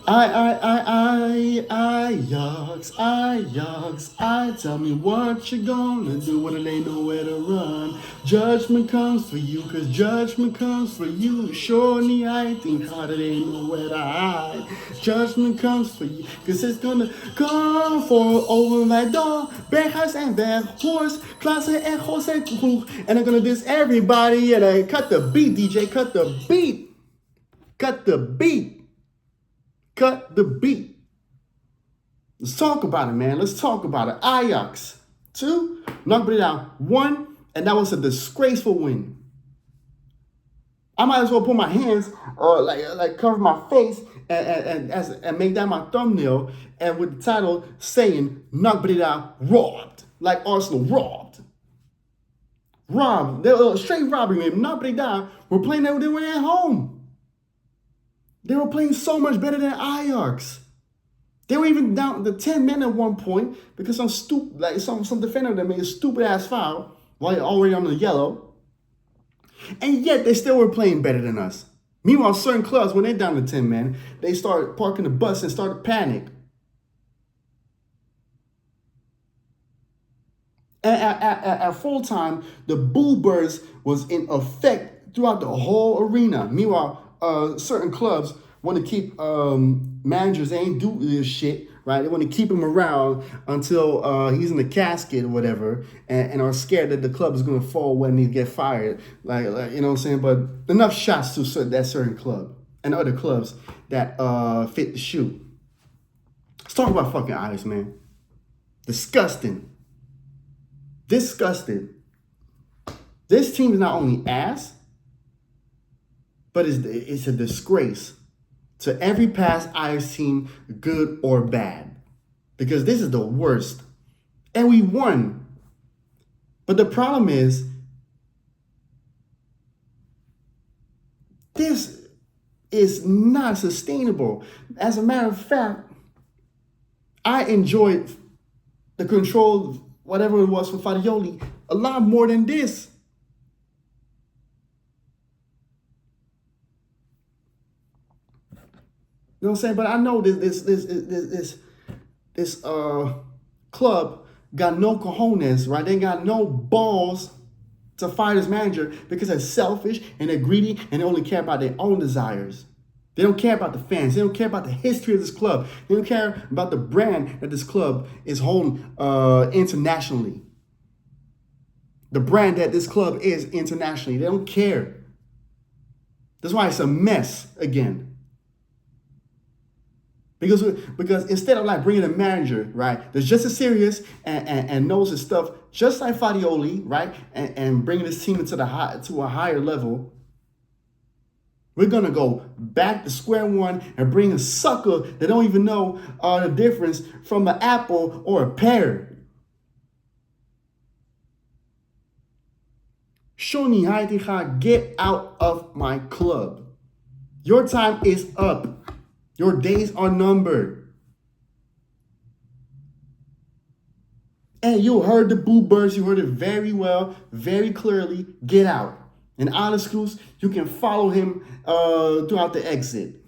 I tell me what you gonna do when it ain't nowhere to run. Judgment comes for you, cause judgment comes for you. Surely I think hard, it ain't nowhere to hide. Judgment comes for you, cause it's gonna come for over my door. Berghuis en Weghorst, Klaassen en Jose Kroeg. And I'm gonna diss everybody, and I cut the beat, DJ, cut the beat. Cut the beat. Cut the beat. Let's talk about it, man. Let's talk about it. Ajax, 2, knocked Breda 1, and that was a disgraceful win. I might as well put my hands, like cover my face and make that my thumbnail, and with the title saying knocked Breda robbed, like Arsenal robbed. Robbed. They were straight robbery, man. Knocked Breda were playing, they were at home. They were playing so much better than Ajax. They were even down to 10 men at one point because some defender that made a stupid ass foul while you're already on the yellow. And yet they still were playing better than us. Meanwhile, certain clubs, when they're down to 10 men, they start parking the bus and start to panic. And at full time, the boo burst was in effect throughout the whole arena. Meanwhile, certain clubs want to keep managers, they ain't do this shit, right? They want to keep him around until he's in the casket or whatever, and are scared that the club is going to fall when he get fired. Like, you know what I'm saying? But enough shots to that certain club and other clubs that fit the shoe. Let's talk about fucking Ajax, man. Disgusting. Disgusting. This team is not only ass, but it's a disgrace to every past Ajax team, good or bad. Because this is the worst. And we won. But the problem is, this is not sustainable. As a matter of fact, I enjoyed the control, whatever it was for Farioli, a lot more than this. You know what I'm saying? But I know this club got no cojones, right? They got no balls to fire this manager because they're selfish and they're greedy and they only care about their own desires. They don't care about the fans. They don't care about the history of this club. They don't care about the brand that this club is holding internationally. The brand that this club is internationally. They don't care. That's why it's a mess again. Because instead of like bringing a manager, right, that's just as serious and knows his stuff, just like Farioli, right, and bringing this team to a higher level, we're gonna go back to square one and bring a sucker that don't even know the difference from an apple or a pear. Shoni Heitinga, get out of my club. Your time is up. Your days are numbered. And you heard the boo birds. You heard it very well, very clearly. Get out. And honest Cruz, you can follow him throughout the exit.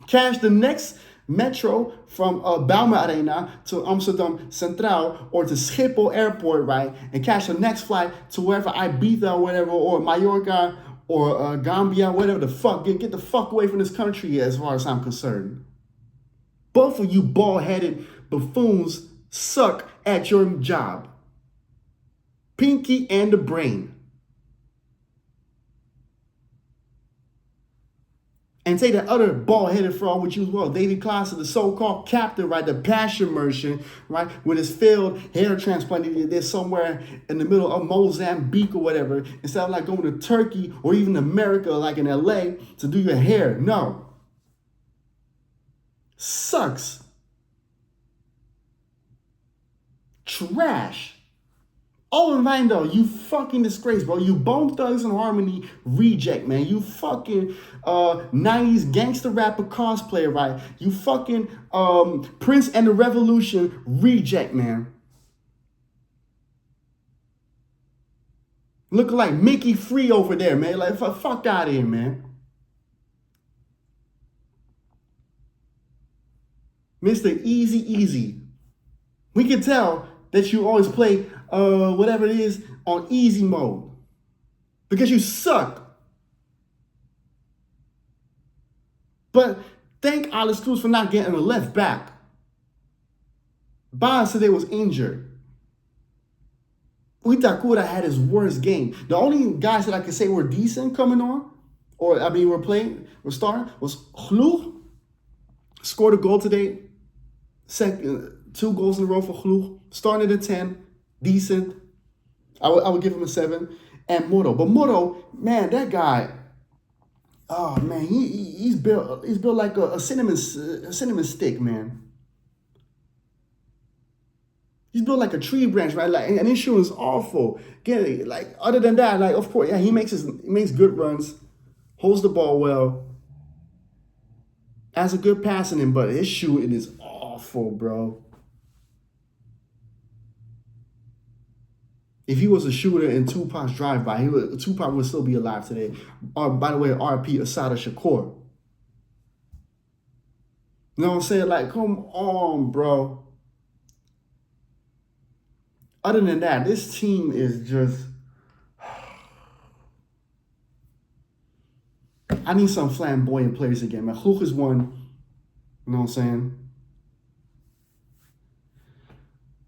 Cash the next metro from Belma Arena to Amsterdam Centraal or to Schiphol Airport, right? And catch the next flight to wherever Ibiza or whatever, or Mallorca, or Gambia, whatever the fuck. Get the fuck away from this country as far as I'm concerned. Both of you bald-headed buffoons suck at your job. Pinky and the brain. And take that other bald-headed fraud with you as well. David Klaassen, the so-called captain, right? The passion merchant, right? With his failed hair transplant he did somewhere in the middle of Mozambique or whatever. Instead of like going to Turkey or even America, like in LA, to do your hair. No. Sucks. Trash. Owen Vandal, you fucking disgrace, bro. You Bone Thugs and Harmony reject, man. You fucking 90s gangster rapper cosplayer, right? You fucking Prince and the Revolution reject, man. Looking like Mickey Free over there, man. Like, fuck out of here, man. Mr. Easy Easy. We can tell that you always play whatever it is on easy mode because you suck. But thank Alex Cruz for not getting a left back. Bond today was injured. Itakura had his worst game. The only guys that I could say were decent coming on, were starting, was Gloeg. Scored a goal today. 2 goals in a row for Gloeg. Starting at a 10. Decent. I would give him a 7. And Moro. But Moro, man, that guy, oh man, he's built like a cinnamon stick, man. He's built like a tree branch, right? Like, and his shooting is awful. Get it? Like, other than that, like, of course, yeah, he makes good runs, holds the ball well, has a good passing in, but his shooting is awful, bro. If he was a shooter in Tupac's drive-by, Tupac would still be alive today. By the way, RP Asada Shakur. You know what I'm saying? Like, come on, bro. Other than that, this team is just... I need some flamboyant players again, man. Gloeg is one. You know what I'm saying?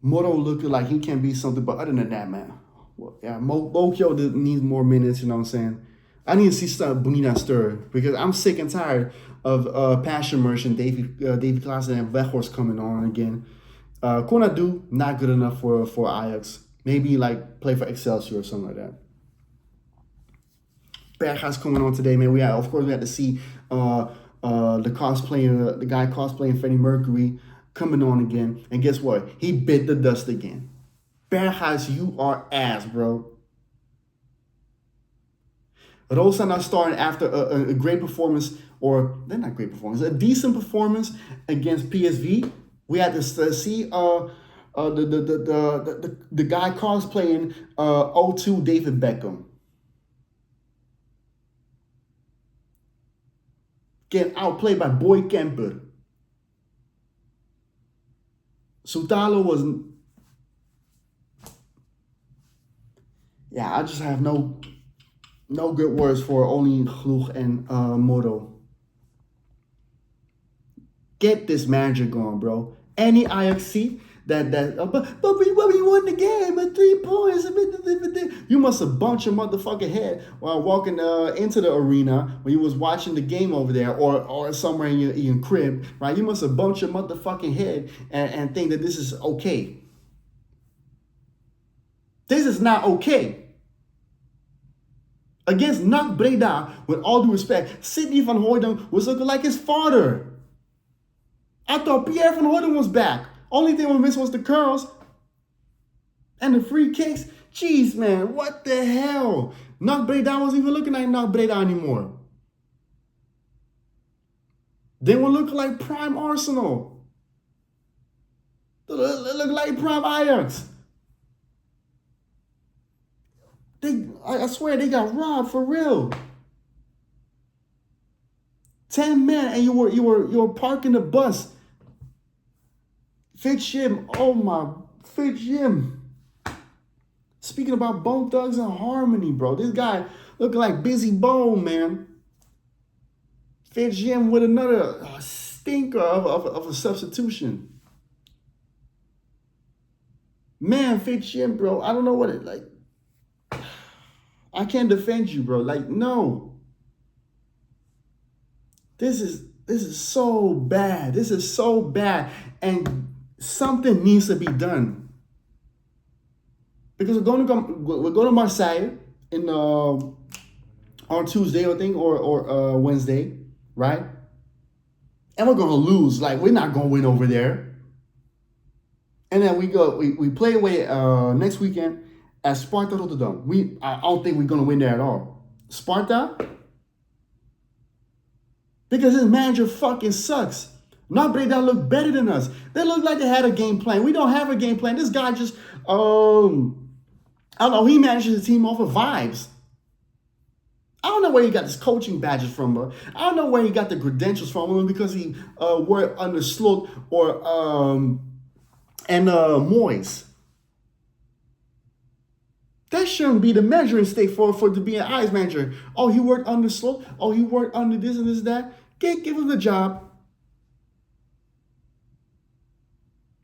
Moro looked like he can be something, but other than that, man, well, yeah, Mokyo needs more minutes, you know what I'm saying? I need to see stuff Bonita stir because I'm sick and tired of Passion Merchant, Davy Klaassen, and Weghorst coming on again. Konadu, not good enough for Ajax. Maybe like play for Excelsior or something like that. Berghuis coming on today, man. We had to see the guy cosplaying Freddie Mercury coming on again. And guess what? He bit the dust again. Berghuis, you are ass, bro. Those are not starting after a great performance, or they're not great performance, a decent performance against PSV. We had to see the guy cosplaying 02 David Beckham getting outplayed by Boy Kemper. Sutalo was... Yeah, I just have no good words for only Gloeg and Moro. Get this manager going, bro. Any Ajax but we won the game at 3 points. You must have bumped your motherfucking head while walking into the arena when you was watching the game over there or somewhere in your crib, right? You must have bumped your motherfucking head and think that this is okay. This is not okay. Against NAC Breda, with all due respect, Sidney van Hooydonk was looking like his father. I thought Pierre van Hooydonk was back. Only thing we missed was the curls and the free kicks. Jeez, man, what the hell? NAC Breda wasn't even looking like NAC Breda anymore. They were looking like prime Arsenal. They look like prime Ajax. I swear they got robbed for real. 10 men and you were parking the bus. Fitz Jim, oh my, Fitz Jim. Speaking about Bone Thugs and Harmony, bro. This guy looking like Busy Bone, man. Fitz Jim with another stinker of a substitution. Man, Fitz Jim, bro, I don't know what it like. I can't defend you, bro. Like, no. This is so bad. This is so bad. And something needs to be done. Because we're going to Marseille on Tuesday, I think, or Wednesday, right? And we're going to lose. Like, we're not going to win over there. And then we play away next weekend at Sparta Rotterdam. I don't think we're going to win there at all. Sparta? Because this manager fucking sucks. NAC Breda look better than us. They look like they had a game plan. We don't have a game plan. This guy just, I don't know, he manages the team off of vibes. I don't know where he got his coaching badges from, bro. I don't know where he got the credentials from, because he worked under Slot or Moyes. That shouldn't be the measuring stick for to be an Ajax manager. Oh, he worked under Slot. Oh, he worked under this and this and that. Give him the job.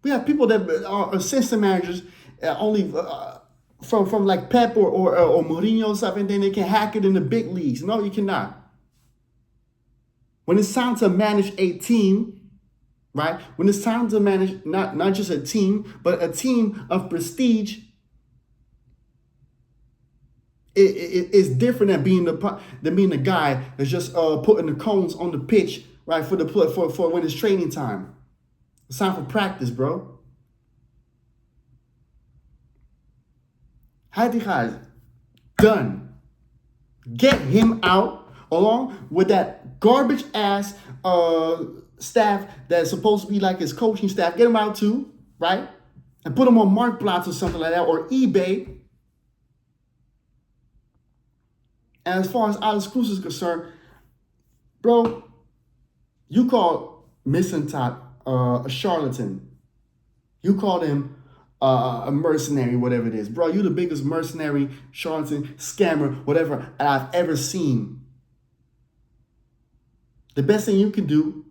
We have people that are assistant managers only from like Pep or Mourinho or something, and then they can hack it in the big leagues. No, you cannot. When it's time to manage a team, right? When it's time to manage not just a team, but a team of prestige, it's different than being the guy that's just putting the cones on the pitch, right, for when it's training time. It's time for practice, bro. Heitinga is done. Get him out along with that garbage ass staff that's supposed to be like his coaching staff. Get him out too, right? And put him on Marktplaats or something like that, or eBay. And as far as Alex Cruz is concerned, bro, you called Missentat a charlatan. You called him a mercenary, whatever it is. Bro, you the biggest mercenary, charlatan, scammer, whatever I've ever seen. The best thing you can do,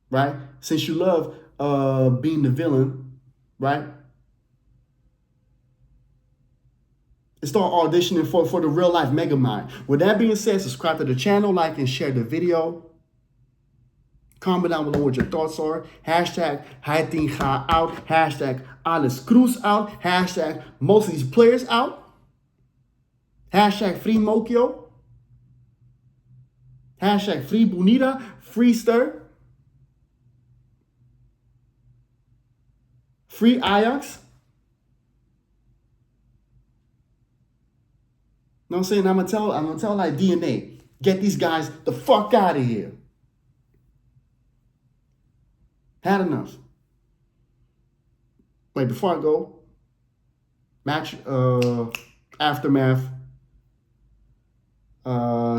right, since you love being the villain, right, is start auditioning for the real life Megamind. With that being said, subscribe to the channel, like and share the video. Comment down below what your thoughts are. Hashtag Heitinga out. Hashtag Alex Cruz out. Hashtag most of these players out. Hashtag Free Mokio. Hashtag Free Bonita. Free Stir. Free Ajax. You know what I'm saying? I'm gonna tell like DNA. Get these guys the fuck out of here. Had enough. Wait, before I go, match aftermath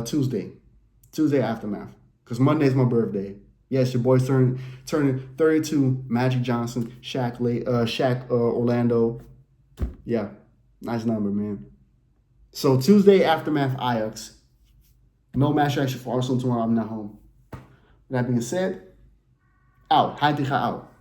Tuesday aftermath, because Monday's my birthday. Yes, your boy's turning 32. Magic Johnson, Shaq Orlando. Yeah, nice number, man. So Tuesday aftermath Ajax. No match action for Arsenal tomorrow. I'm not home. That being said, out. Heitinga out.